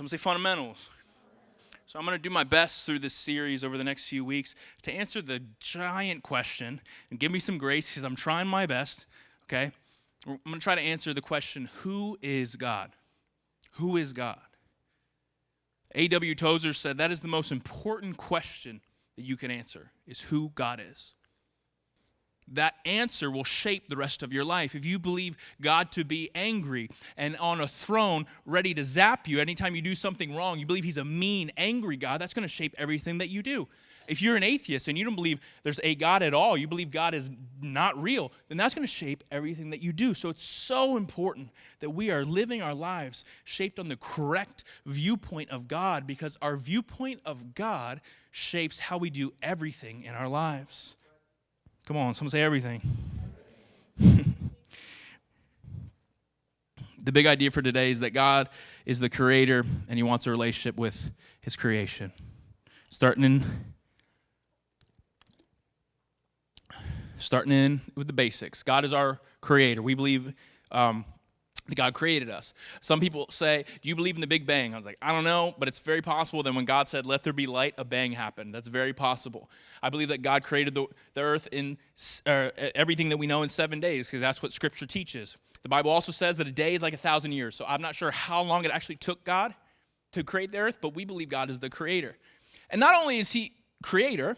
Someone say fundamentals. So I'm going to do my best through this series over the next few weeks to answer the giant question, and give me some grace because I'm trying my best, okay? I'm going to try to answer the question, who is God? Who is God? A.W. Tozer said that is the most important question that you can answer, is who God is. That answer will shape the rest of your life. If you believe God to be angry and on a throne ready to zap you anytime you do something wrong, you believe he's a mean, angry God, that's going to shape everything that you do. If you're an atheist and you don't believe there's a God at all, you believe God is not real, then that's going to shape everything that you do. So it's so important that we are living our lives shaped on the correct viewpoint of God, because our viewpoint of God shapes how we do everything in our lives. Come on, someone say everything. The big idea for today is that God is the creator and he wants a relationship with his creation. Starting in with the basics. God is our creator. We believe that God created us. Some people say, do you believe in the Big Bang? I was like, I don't know, but it's very possible that when God said, let there be light, a bang happened. That's very possible. I believe that God created the earth in everything that we know in 7 days, because that's what Scripture teaches. The Bible also says that a day is like 1,000 years, so I'm not sure how long it actually took God to create the earth, but we believe God is the creator. And not only is he creator,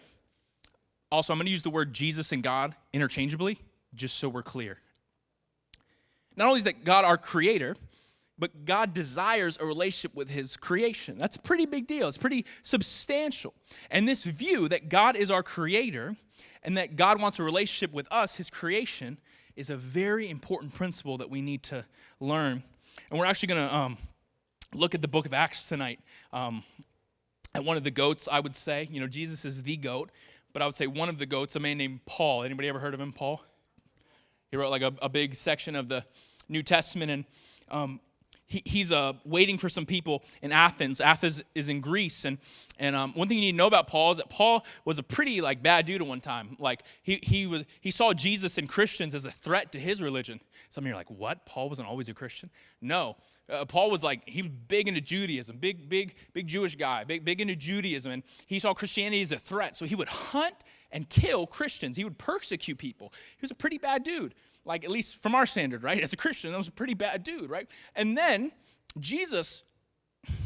also I'm going to use the word Jesus and God interchangeably, just so we're clear. Not only is that God our creator, but God desires a relationship with his creation. That's a pretty big deal. It's pretty substantial. And this view that God is our creator and that God wants a relationship with us, his creation, is a very important principle that we need to learn. And we're actually going to look at the book of Acts tonight. At one of the goats, I would say, Jesus is the goat, but I would say one of the goats, a man named Paul. Anybody ever heard of him, Paul? He wrote like a big section of the New Testament, and he's waiting for some people in Athens. Athens is in Greece, and one thing you need to know about Paul is that Paul was a pretty bad dude at one time. He saw Jesus and Christians as a threat to his religion. Some of you are like, what? Paul wasn't always a Christian? No. Paul was he was big into Judaism, big Jewish guy, big into Judaism, and he saw Christianity as a threat. So he would hunt and kill Christians. He would persecute people. He was a pretty bad dude, at least from our standard, right? As a Christian, that was a pretty bad dude, right? And then Jesus,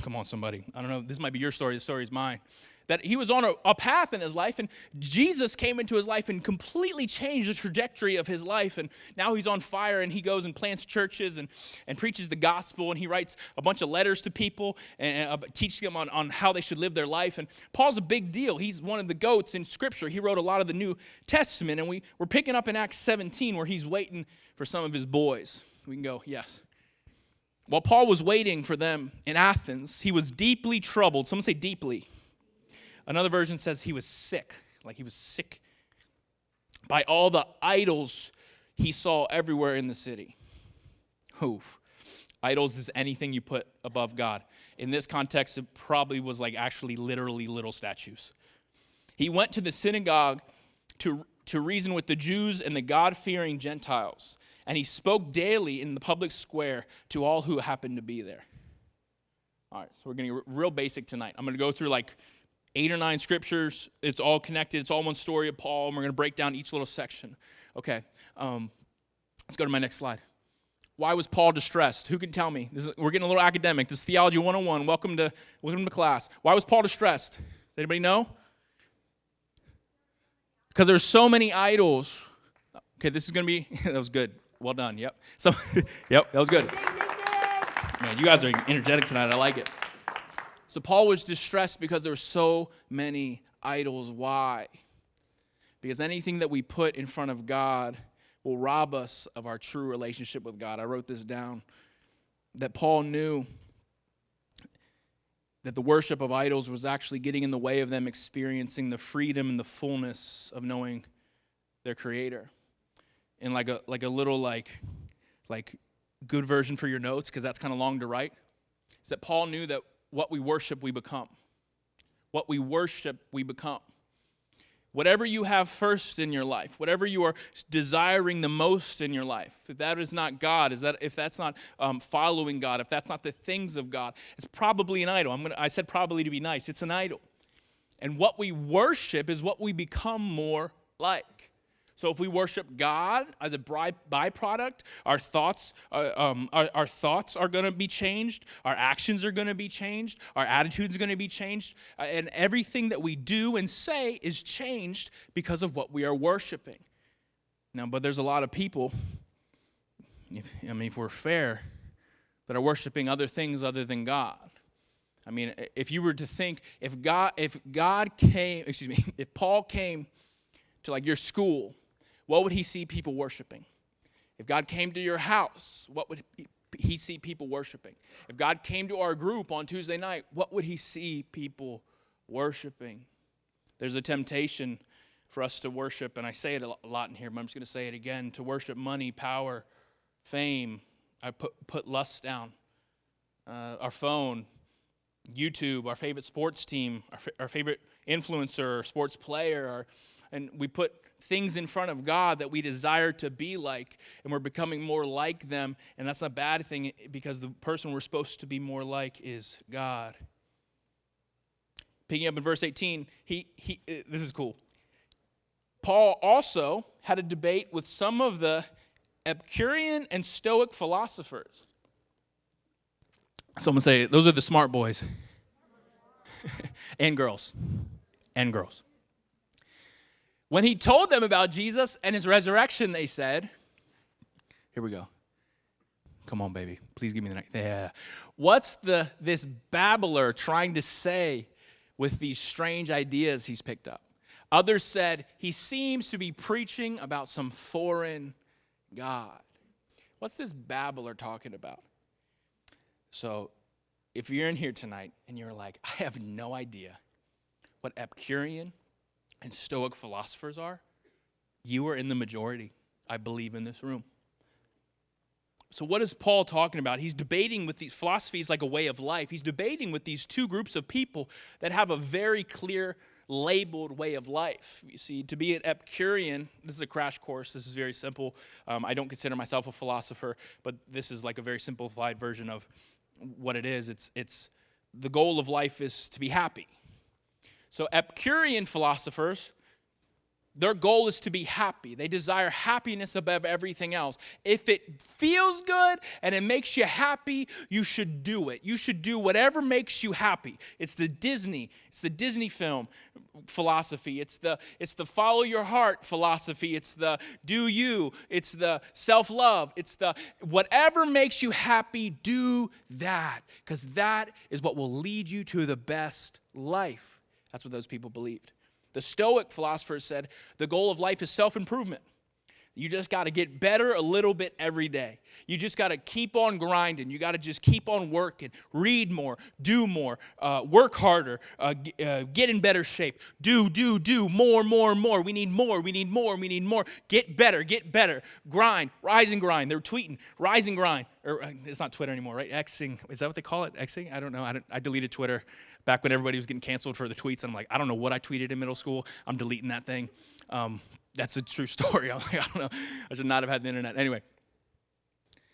come on, somebody. I don't know, this might be your story. The story is mine. That he was on a path in his life, and Jesus came into his life and completely changed the trajectory of his life. And now he's on fire, and he goes and plants churches and preaches the gospel, and he writes a bunch of letters to people and teaching them on how they should live their life. And Paul's a big deal. He's one of the goats in Scripture. He wrote a lot of the New Testament, and we're picking up in Acts 17 where he's waiting for some of his boys. We can go, yes. While Paul was waiting for them in Athens, he was deeply troubled. Someone say deeply. Another version says he was sick, he was sick by all the idols he saw everywhere in the city. Oof. Idols is anything you put above God. In this context, it probably was actually literally little statues. He went to the synagogue to reason with the Jews and the God-fearing Gentiles, and he spoke daily in the public square to all who happened to be there. All right, so we're going to get real basic tonight. I'm going to go through 8 or 9 scriptures. It's all connected. It's all one story of Paul, and we're going to break down each little section. Okay, let's go to my next slide. Why was Paul distressed? Who can tell me? We're getting a little academic. This is Theology 101. Welcome to class. Why was Paul distressed? Does anybody know? Because there's so many idols. Okay, this is going to be, that was good. Well done, yep. Yep, that was good. Man, you guys are energetic tonight. I like it. So Paul was distressed because there were so many idols. Why? Because anything that we put in front of God will rob us of our true relationship with God. I wrote this down, that Paul knew that the worship of idols was actually getting in the way of them experiencing the freedom and the fullness of knowing their Creator. And like a little good version for your notes, because that's kind of long to write, is that Paul knew that what we worship, we become. What we worship, we become. Whatever you have first in your life, whatever you are desiring the most in your life, if that is not God, if that's not following God, if that's not the things of God, it's probably an idol. I said probably to be nice. It's an idol. And what we worship is what we become more like. So if we worship God as a byproduct, our thoughts are going to be changed, our actions are going to be changed, our attitudes are going to be changed, and everything that we do and say is changed because of what we are worshiping. Now, but there's a lot of people, if we're fair, that are worshiping other things other than God. I mean, if you were to think, if Paul came to like your school, what would he see people worshiping? If God came to your house, what would he see people worshiping? If God came to our group on Tuesday night, what would he see people worshiping? There's a temptation for us to worship, and I say it a lot in here, but I'm just going to say it again, to worship money, power, fame. I put lust down. Our phone, YouTube, our favorite sports team, our favorite influencer, or sports player, and we put things in front of God that we desire to be like, and we're becoming more like them, and that's not a bad thing because the person we're supposed to be more like is God. Picking up in verse 18, this is cool. Paul also had a debate with some of the Epicurean and Stoic philosophers. Someone say, those are the smart boys. And girls. And girls. When he told them about Jesus and his resurrection, they said, here we go. Come on, baby. Please give me the next. Yeah. What's this babbler trying to say with these strange ideas he's picked up? Others said, he seems to be preaching about some foreign God. What's this babbler talking about? So if you're in here tonight and you're like, I have no idea what Epicurean and Stoic philosophers are, you are in the majority, I believe, in this room. So what is Paul talking about? He's debating with these philosophies like a way of life. He's debating with these two groups of people that have a very clear, labeled way of life. You see, to be an Epicurean, this is a crash course. This is very simple. I don't consider myself a philosopher, but this is like a very simplified version of what it is. It's the goal of life is to be happy. So Epicurean philosophers, their goal is to be happy. They desire happiness above everything else. If it feels good and it makes you happy, you should do it. You should do whatever makes you happy. It's the Disney film philosophy. It's the follow your heart philosophy. It's the do you. It's the self-love. It's the whatever makes you happy, do that. Because that is what will lead you to the best life. That's what those people believed. The Stoic philosophers said the goal of life is self-improvement. You just got to get better a little bit every day. You just got to keep on grinding. You got to just keep on working, read more, do more, work harder, get in better shape. Do, more. We need more. Get better. Grind, rise and grind. They're tweeting, rise and grind. It's not Twitter anymore, right? Xing. Is that what they call it? Xing? I don't know. I deleted Twitter back when everybody was getting canceled for the tweets. I'm like, I don't know what I tweeted in middle school. I'm deleting that thing. That's a true story. I'm like, I don't know. I should not have had the internet. Anyway,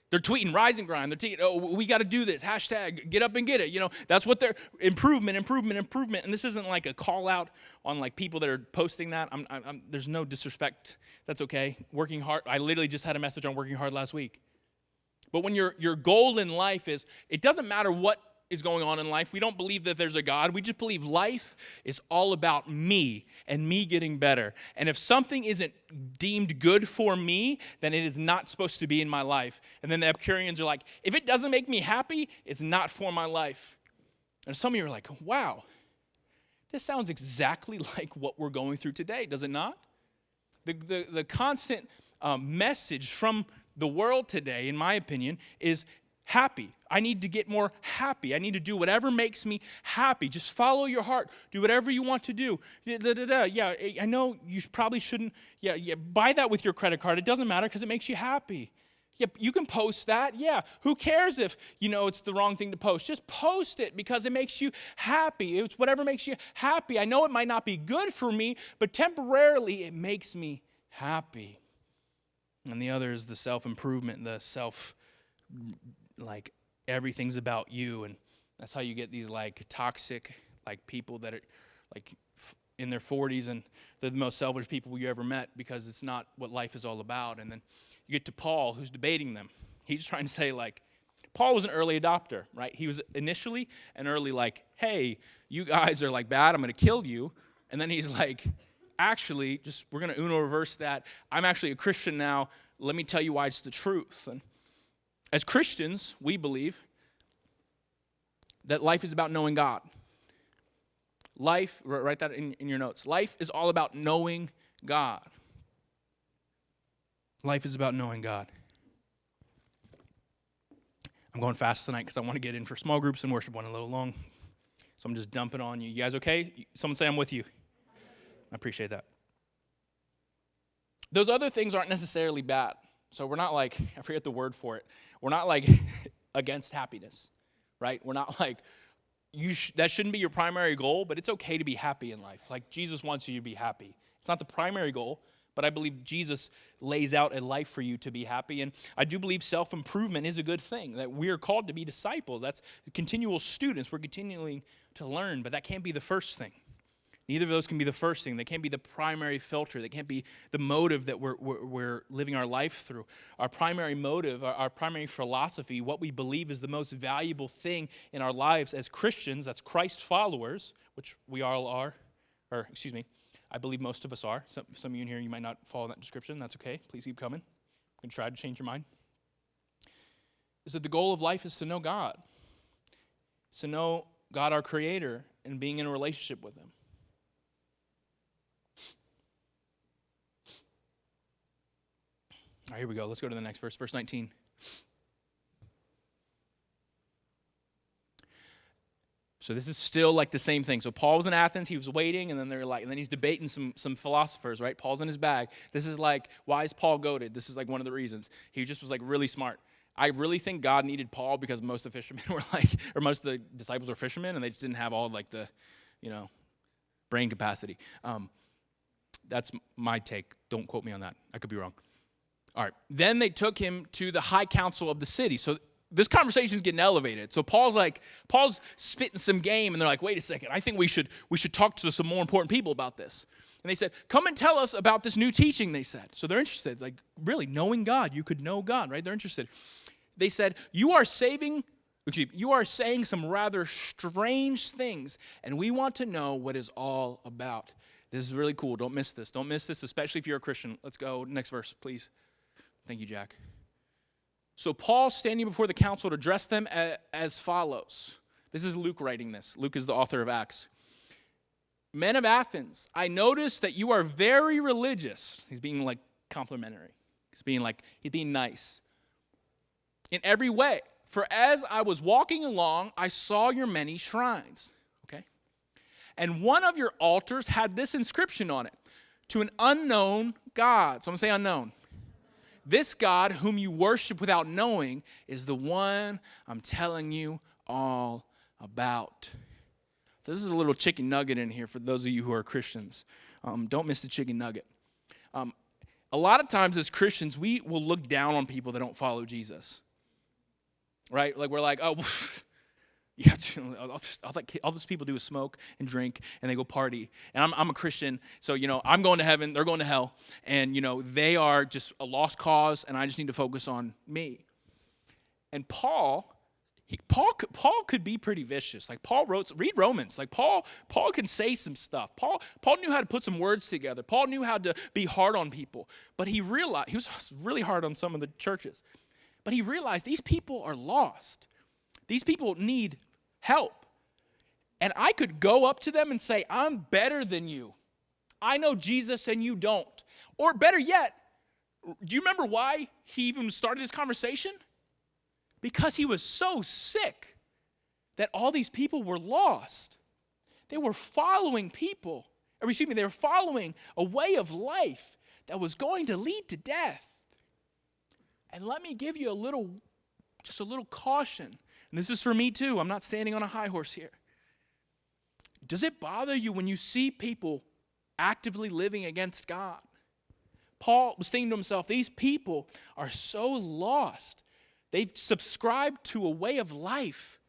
they're tweeting rise and grind. They're tweeting, oh, we got to do this. Hashtag get up and get it. You know, that's what they're improvement. And this isn't like a call out on like people that are posting that. There's no disrespect. That's okay. Working hard. I literally just had a message on working hard last week. But when your goal in life is, it doesn't matter what is going on in life. We don't believe that there's a God. We just believe life is all about me and me getting better. And if something isn't deemed good for me, then it is not supposed to be in my life. And then the Epicureans are like, if it doesn't make me happy, it's not for my life. And some of you are like, wow, this sounds exactly like what we're going through today, does it not? The constant message from the world today, in my opinion, is happy. I need to get more happy. I need to do whatever makes me happy. Just follow your heart. Do whatever you want to do. Yeah, I know you probably shouldn't. Yeah, buy that with your credit card. It doesn't matter because it makes you happy. Yeah, you can post that. Yeah, who cares if, it's the wrong thing to post? Just post it because it makes you happy. It's whatever makes you happy. I know it might not be good for me, but temporarily it makes me happy. And the other is the self-improvement, the everything's about you. And that's how you get these toxic people that are in their 40s, and they're the most selfish people you ever met because it's not what life is all about. And then you get to Paul, who's debating them. He's trying to say, Paul was an early adopter, right? He was initially an early hey, you guys are bad, I'm going to kill you. And then he's actually, we're going to Uno reverse that. I'm actually a Christian now. Let me tell you why it's the truth. And as Christians, we believe that life is about knowing God. Life, write that in your notes. Life is all about knowing God. Life is about knowing God. I'm going fast tonight because I want to get in for small groups and worship one a little long. So I'm just dumping on you. You guys okay? Someone say I'm with you. I appreciate that. Those other things aren't necessarily bad. So we're not I forget the word for it. We're not against happiness, right? We're not that shouldn't be your primary goal, but it's okay to be happy in life. Jesus wants you to be happy. It's not the primary goal, but I believe Jesus lays out a life for you to be happy. And I do believe self-improvement is a good thing, that we are called to be disciples. That's continual students. We're continuing to learn, but that can't be the first thing. Neither of those can be the first thing. They can't be the primary filter. They can't be the motive that we're living our life through. Our primary motive, our primary philosophy, what we believe is the most valuable thing in our lives as Christians, that's Christ followers, which we all are, I believe most of us are. Some of you in here, you might not follow that description. That's okay. Please keep coming. I'm going to try to change your mind. Is that the goal of life is to know God. It's to know God, our Creator, and being in a relationship with Him. All right, here we go. Let's go to the next verse, verse 19. So this is still the same thing. So Paul was in Athens, he was waiting, and then and then he's debating some philosophers, right? Paul's in his bag. This is why is Paul goated? This is one of the reasons. He just was really smart. I really think God needed Paul because most of the fishermen were or most of the disciples were fishermen, and they just didn't have all the, brain capacity. That's my take. Don't quote me on that. I could be wrong. All right. Then they took him to the high council of the city. So this conversation is getting elevated. So Paul's spitting some game, and they're wait a second. I think we should talk to some more important people about this. And they said, come and tell us about this new teaching, they said. So they're interested, really knowing God. You could know God, right? They're interested. They said, you are saying some rather strange things, and we want to know what it's all about. This is really cool. Don't miss this. Don't miss this, especially if you're a Christian. Let's go. Next verse, please. Thank you, Jack. So Paul, standing before the council, to address them as follows. This is Luke writing this. Luke is the author of Acts. Men of Athens, I notice that you are very religious. He's being complimentary. He's being nice. In every way. For as I was walking along, I saw your many shrines. Okay? And one of your altars had this inscription on it. To an unknown God. Someone say unknown. This God whom you worship without knowing is the one I'm telling you all about. So this is a little chicken nugget in here for those of you who are Christians. Don't miss the chicken nugget. A lot of times as Christians, we will look down on people that don't follow Jesus. Right? We're oh, yeah, all those people do is smoke and drink, and they go party. And I'm a Christian, so, I'm going to heaven, they're going to hell. And, they are just a lost cause, and I just need to focus on me. And Paul could be pretty vicious. Read Romans. Paul can say some stuff. Paul knew how to put some words together. Paul knew how to be hard on people. But he realized, he was really hard on some of the churches. But he realized these people are lost. These people need help. And I could go up to them and say, I'm better than you. I know Jesus and you don't. Or better yet, do you remember why he even started this conversation? Because he was so sick that all these people were lost. They were following they were following a way of life that was going to lead to death. And let me give you just a little caution. And this is for me too. I'm not standing on a high horse here. Does it bother you when you see people actively living against God? Paul was thinking to himself, these people are so lost. They've subscribed to a way of life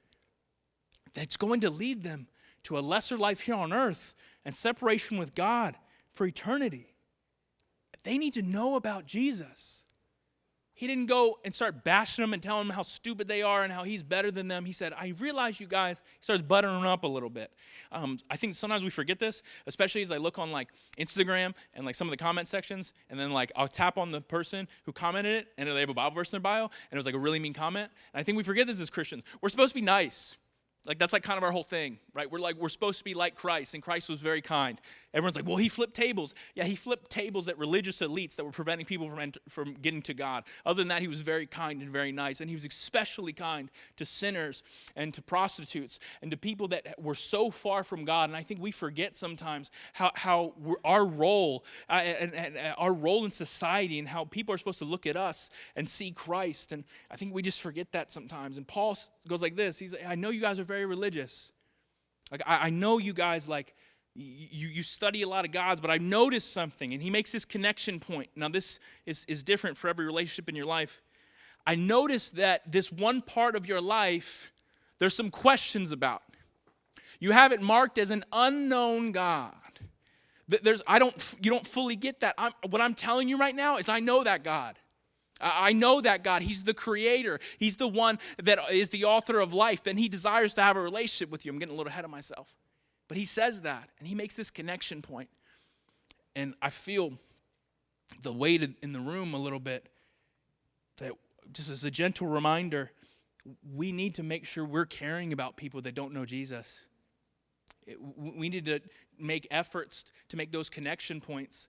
that's going to lead them to a lesser life here on earth and separation with God for eternity. They need to know about Jesus. He didn't go and start bashing them and telling them how stupid they are and how he's better than them. He said, I realize you guys, he starts buttering them up a little bit. I think sometimes we forget this, especially as I look on like Instagram and like some of the comment sections, and then like I'll tap on the person who commented it and they have a Bible verse in their bio, and it was like a really mean comment. And I think we forget this as Christians. We're supposed to be nice. Like that's like kind of our whole thing, right? We're supposed to be like Christ, and Christ was very kind. Everyone's like, well, he flipped tables. Yeah, he flipped tables at religious elites that were preventing people from getting to God. Other than that, he was very kind and very nice, and he was especially kind to sinners and to prostitutes and to people that were so far from God. And I think we forget sometimes how our role and our role in society and how people are supposed to look at us and see Christ. And I think we just forget that sometimes. And Paul goes like this. He's like, I know you guys are very religious. Like I know you guys like you study a lot of gods, but I've noticed something. And he makes this connection point. Now this is different for every relationship in your life. I noticed that this one part of your life, there's some questions about. You have it marked as an unknown God. You don't fully get that. What I'm telling you right now is I know that God. I know that God. He's the creator. He's the one that is the author of life, and he desires to have a relationship with you. I'm getting a little ahead of myself. But he says that, and he makes this connection point. And I feel the weight in the room a little bit, that just as a gentle reminder, we need to make sure we're caring about people that don't know Jesus. We need to make efforts to make those connection points.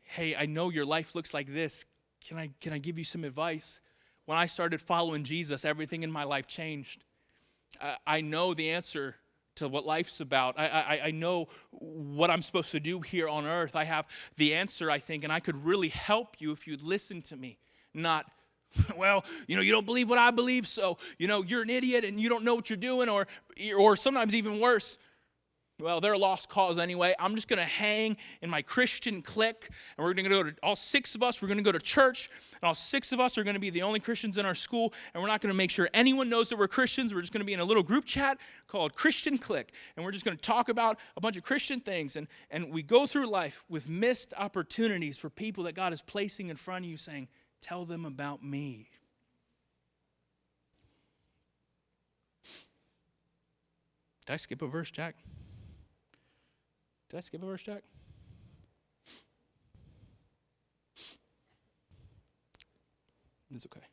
Hey, I know your life looks like this. Can I give you some advice? When I started following Jesus, everything in my life changed. I know the answer to what life's about. I know what I'm supposed to do here on earth. I have the answer, I think, and I could really help you if you'd listen to me. Not, well, you don't believe what I believe, so, you're an idiot and you don't know what you're doing, or sometimes even worse. Well, they're a lost cause anyway. I'm just going to hang in my Christian clique, and we're going to go to, all 6 of us, we're going to go to church, and all 6 of us are going to be the only Christians in our school, and we're not going to make sure anyone knows that we're Christians. We're just going to be in a little group chat called Christian Clique, and we're just going to talk about a bunch of Christian things, and we go through life with missed opportunities for people that God is placing in front of you saying, tell them about me. Did I skip a verse, Jack? Did I skip a verse, Jack? It's okay.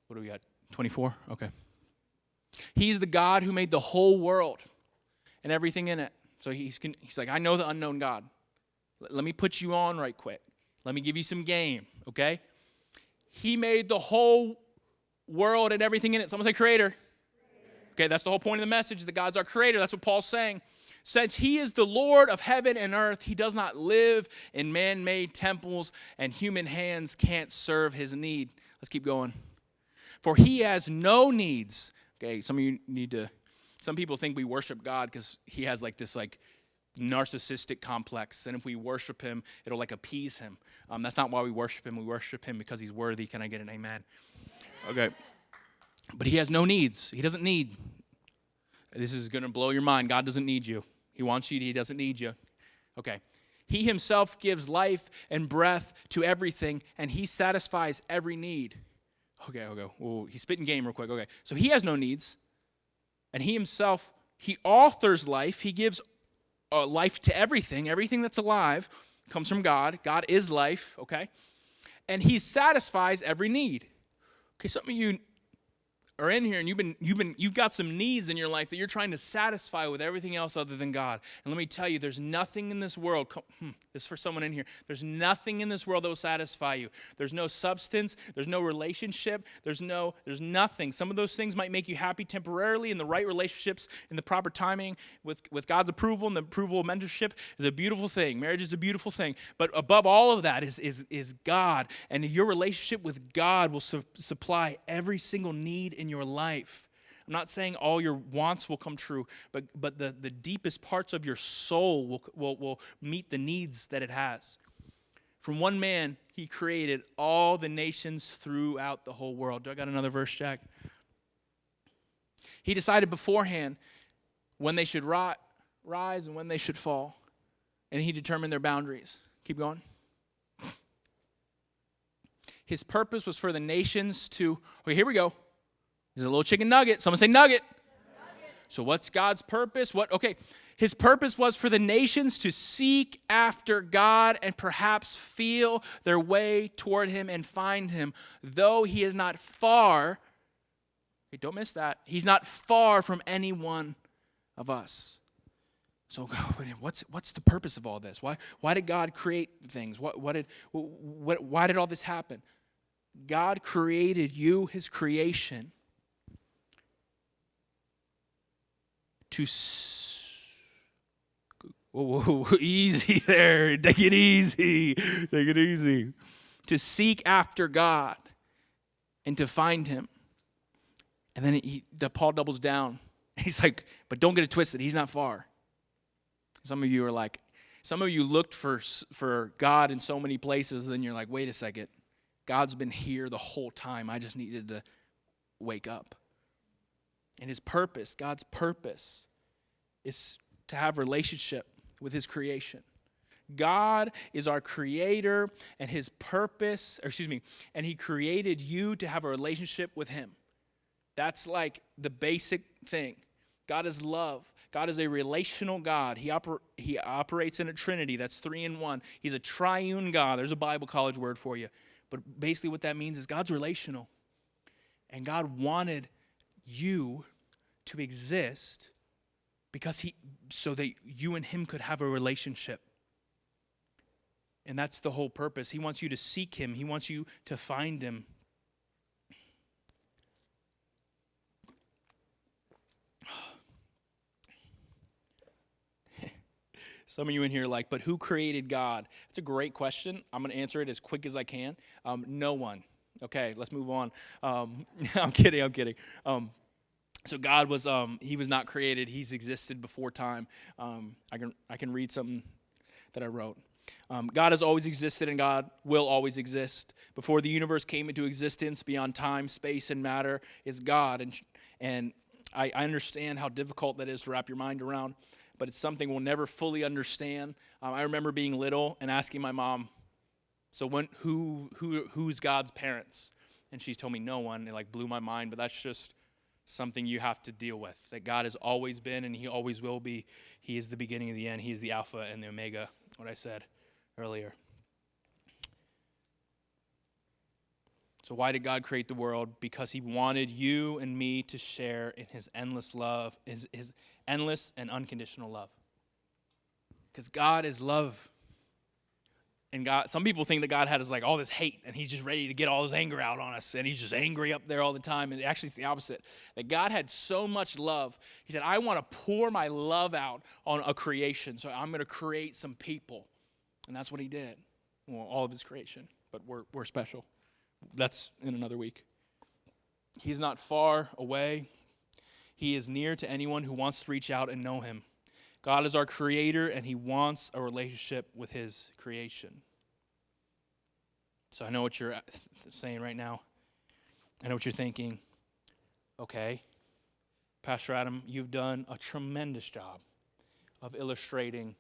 What do we got? 24? Okay. He's the God who made the whole world and everything in it. So he's like, I know the unknown God. Let me put you on right quick. Let me give you some game, okay? He made the whole world and everything in it. Someone say creator. Okay, that's the whole point of the message, that God's our creator. That's what Paul's saying. Since he is the Lord of heaven and earth, he does not live in man-made temples, and human hands can't serve his need. Let's keep going. For he has no needs. Okay, some people think we worship God because he has like this narcissistic complex, and if we worship him, it'll appease him. That's not why we worship him. We worship him because he's worthy. Can I get an amen? Okay. But he has no needs. He doesn't need. This is going to blow your mind. God doesn't need you. He wants you. He doesn't need you. Okay. He himself gives life and breath to everything, and he satisfies every need. Okay. Whoa, he's spitting game real quick. Okay. So he has no needs, and he himself, he authors life. He gives life to everything. Everything that's alive comes from God. God is life. Okay. And he satisfies every need. Okay, some of you are in here and you've got some needs in your life that you're trying to satisfy with everything else other than God. And let me tell you, there's nothing in this world. This is for someone in here. There's nothing in this world that will satisfy you. There's no substance. There's no relationship. There's nothing. Some of those things might make you happy temporarily, in the right relationships, in the proper timing, with God's approval and the approval of mentorship is a beautiful thing. Marriage is a beautiful thing. But above all of that is God. And your relationship with God will supply every single need in your life. I'm not saying all your wants will come true, but the deepest parts of your soul will meet the needs that it has. From one man, he created all the nations throughout the whole world. Do I got another verse, Jack? He decided beforehand when they should rise and when they should fall, and he determined their boundaries. Keep going. His purpose was for the nations to, okay, here we go. There's a little chicken nugget. Someone say nugget. So what's God's purpose? Okay, his purpose was for the nations to seek after God and perhaps feel their way toward him and find him, though he is not far. Okay, don't miss that. He's not far from any one of us. So what's the purpose of all this? Why did God create things? Why did all this happen? God created you, his creation, to easy there. Take it easy. Take it easy. To seek after God and to find him. And then Paul doubles down. He's like, but don't get it twisted. He's not far. Some of you looked for God in so many places, and then you're like, wait a second. God's been here the whole time. I just needed to wake up. And his purpose, God's purpose, is to have relationship with his creation. God is our creator, and his purpose, and he created you to have a relationship with him. That's like the basic thing. God is love. God is a relational God. He operates in a trinity. That's 3 in 1. He's a triune God. There's a Bible college word for you. But basically what that means is God's relational. And God wanted you to exist so that you and him could have a relationship. And that's the whole purpose. He wants you to seek him. He wants you to find him. Some of you in here are like, but who created God? It's a great question. I'm going to answer it as quick as I can. No one. Okay, let's move on. I'm kidding. So God was, he was not created. He's existed before time. I can read something that I wrote. God has always existed, and God will always exist. Before the universe came into existence, beyond time, space, and matter is God. And I understand how difficult that is to wrap your mind around, but it's something we'll never fully understand. I remember being little and asking my mom, so who's God's parents? And she told me no one. It blew my mind, but that's just something you have to deal with. That God has always been and he always will be. He is the beginning and the end. He is the Alpha and the Omega, what I said earlier. So why did God create the world? Because he wanted you and me to share in his endless love, his endless and unconditional love. Because God is love. And God, some people think that God has all this hate and he's just ready to get all his anger out on us and he's just angry up there all the time. And actually it's the opposite. That God had so much love. He said, I want to pour my love out on a creation. So I'm going to create some people. And that's what he did. Well, all of his creation. But we're special. That's in another week. He's not far away. He is near to anyone who wants to reach out and know him. God is our creator, and he wants a relationship with his creation. So I know what you're saying right now. I know what you're thinking. Okay, Pastor Adam, you've done a tremendous job of illustrating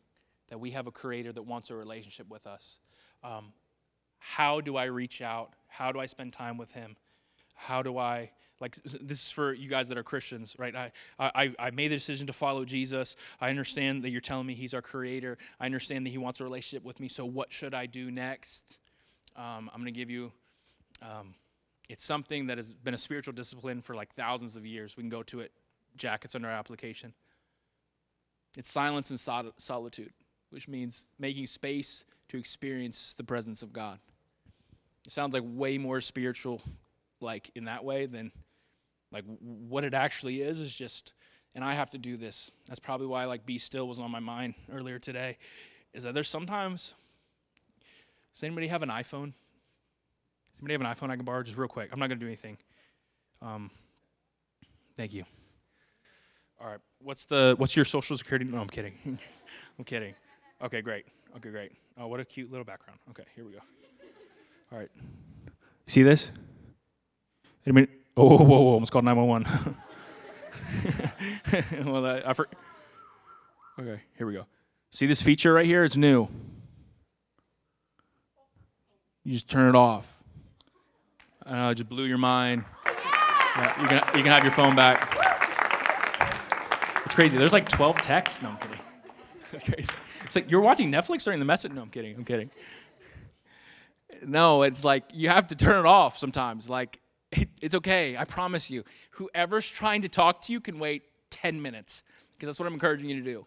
that we have a creator that wants a relationship with us. How do I reach out? How do I spend time with him? How do I, this is for you guys that are Christians, right? I made the decision to follow Jesus. I understand that you're telling me he's our creator. I understand that he wants a relationship with me. So what should I do next? I'm going to give you, it's something that has been a spiritual discipline for thousands of years. We can go to it. Jack, it's under our application. It's silence and solitude. which means making space to experience the presence of God. It sounds like way more spiritual, like in that way, than like what it actually is just, and I have to do this. That's probably why like be still was on my mind earlier today, is that there's sometimes, does anybody have an iPhone? Does anybody have an iPhone I can borrow? Just real quick. I'm not going to do anything. Thank you. All right. What's your social security? No, I'm kidding. I'm kidding. Okay, great. Oh, what a cute little background. Okay, here we go. All right. See this? Wait, whoa, almost called 911. Well, okay, here we go. See this feature right here? It's new. You just turn it off. I know, it just blew your mind. Yeah, you can have your phone back. It's crazy. There's like 12 texts. No, I'm kidding. That's crazy. It's like you're watching Netflix during the message. No, I'm kidding. No, it's like you have to turn it off sometimes. Like, it's okay. I promise you. Whoever's trying to talk to you can wait 10 minutes because that's what I'm encouraging you to do.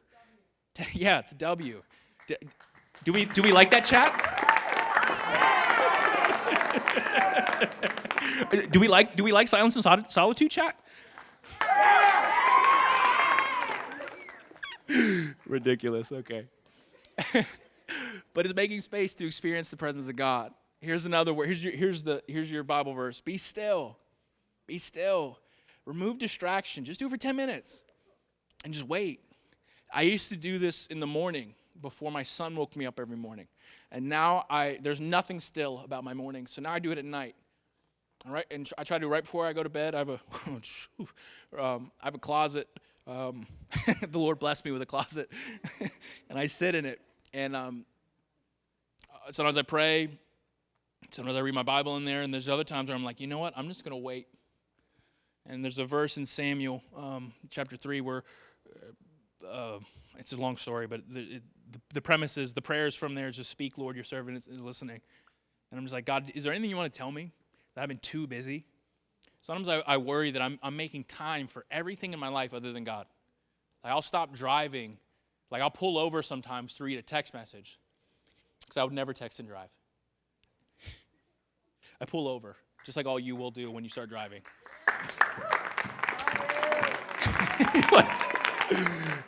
Yeah, it's a W. Do we like that chat? Do we like silence and solitude chat? Ridiculous. Okay. But it's making space to experience the presence of God. Here's another word. Here's your Bible verse. Be still. Be still. Remove distraction. Just do it for 10 minutes. And just wait. I used to do this in the morning before my son woke me up every morning. And now there's nothing still about my morning. So now I do it at night. All right? And I try to do it right before I go to bed. I have a closet. The Lord blessed me with a closet. And I sit in it. And sometimes I pray. Sometimes I read my Bible in there, and there's other times where I'm like, you know what? I'm just going to wait. And there's a verse in Samuel, chapter 3, where it's a long story, but the premise is the prayers from there is just speak, Lord, your servant is listening. And I'm just like, God, is there anything you want to tell me that I've been too busy? Sometimes I worry that I'm making time for everything in my life other than God. Like I'll stop driving. Like I'll pull over sometimes to read a text message because I would never text and drive. I pull over, just like all you will do when you start driving.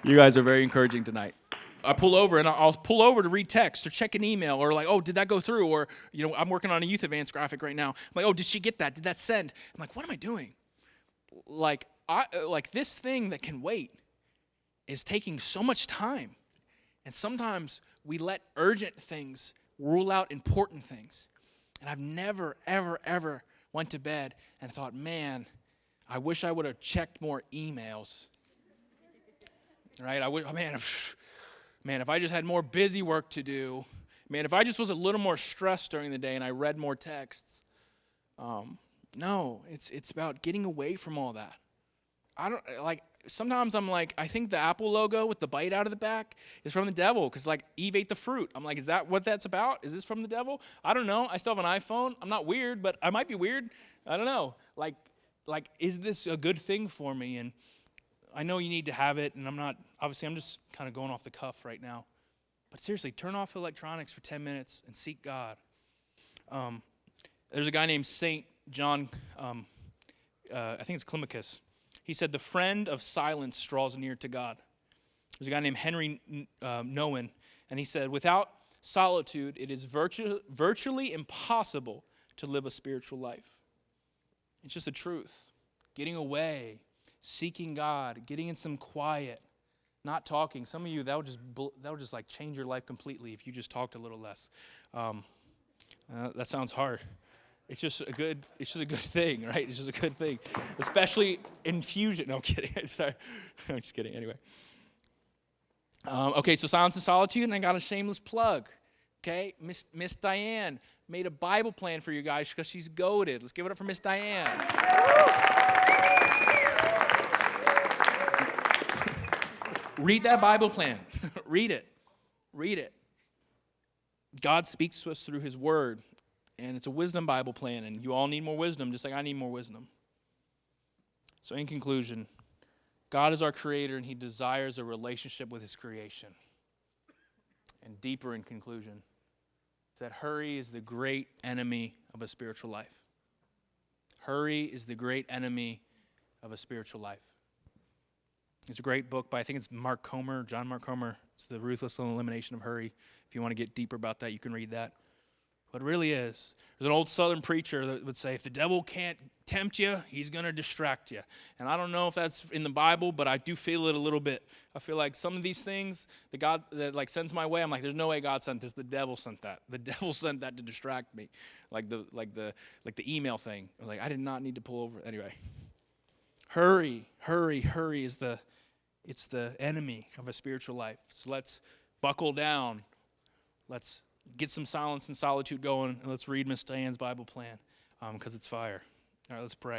You guys are very encouraging tonight. I pull over, and I'll pull over to read text or check an email or like, oh, did that go through? Or, I'm working on a Youth Advance graphic right now. I'm like, oh, did she get that? Did that send? I'm like, what am I doing? Like this thing that can wait is taking so much time. And sometimes we let urgent things rule out important things. And I've never, ever, ever went to bed and thought, man, I wish I would have checked more emails. Right? Man, if I just had more busy work to do, man, if I just was a little more stressed during the day and I read more texts. No, it's about getting away from all that. Sometimes I'm like, I think the Apple logo with the bite out of the back is from the devil because, like, Eve ate the fruit. I'm like, is that what that's about? Is this from the devil? I don't know. I still have an iPhone. I'm not weird, but I might be weird. I don't know. Like, is this a good thing for me? And I know you need to have it, and I'm just kind of going off the cuff right now. But seriously, turn off electronics for 10 minutes and seek God. There's a guy named St. John, I think it's Climacus. He said, the friend of silence draws near to God. There's a guy named Henry Nouwen, and he said, without solitude, it is virtually impossible to live a spiritual life. It's just a truth. Getting away, seeking God, getting in some quiet, not talking. Some of you, that would just like change your life completely if you just talked a little less. That sounds hard. It's just a good thing, right? It's just a good thing, especially in fusion. No, I'm kidding. Sorry, I'm just kidding. Anyway, okay. So silence and solitude, and I got a shameless plug. Okay, Miss Diane made a Bible plan for you guys because she's goated. Let's give it up for Miss Diane. Read that Bible plan. Read it. God speaks to us through His Word. And it's a wisdom Bible plan, and you all need more wisdom, just like I need more wisdom. So in conclusion, God is our creator, and He desires a relationship with His creation. and deeper in conclusion is that hurry is the great enemy of a spiritual life. Hurry is the great enemy of a spiritual life. It's a great book by, I think it's Mark Comer, John Mark Comer. It's The Ruthless Elimination of Hurry. If you want to get deeper about that, you can read that. But it really is. There's an old Southern preacher that would say, if the devil can't tempt you, he's going to distract you. And I don't know if that's in the Bible, but I do feel it a little bit. I feel like some of these things that God that like sends my way, I'm like, there's no way God sent this. The devil sent that. The devil sent that to distract me. Like the email thing. I was like, I did not need to pull over. Anyway. Hurry is the enemy of a spiritual life. So let's buckle down. Let's get some silence and solitude going, and let's read Miss Diane's Bible plan because it's fire. All right, let's pray.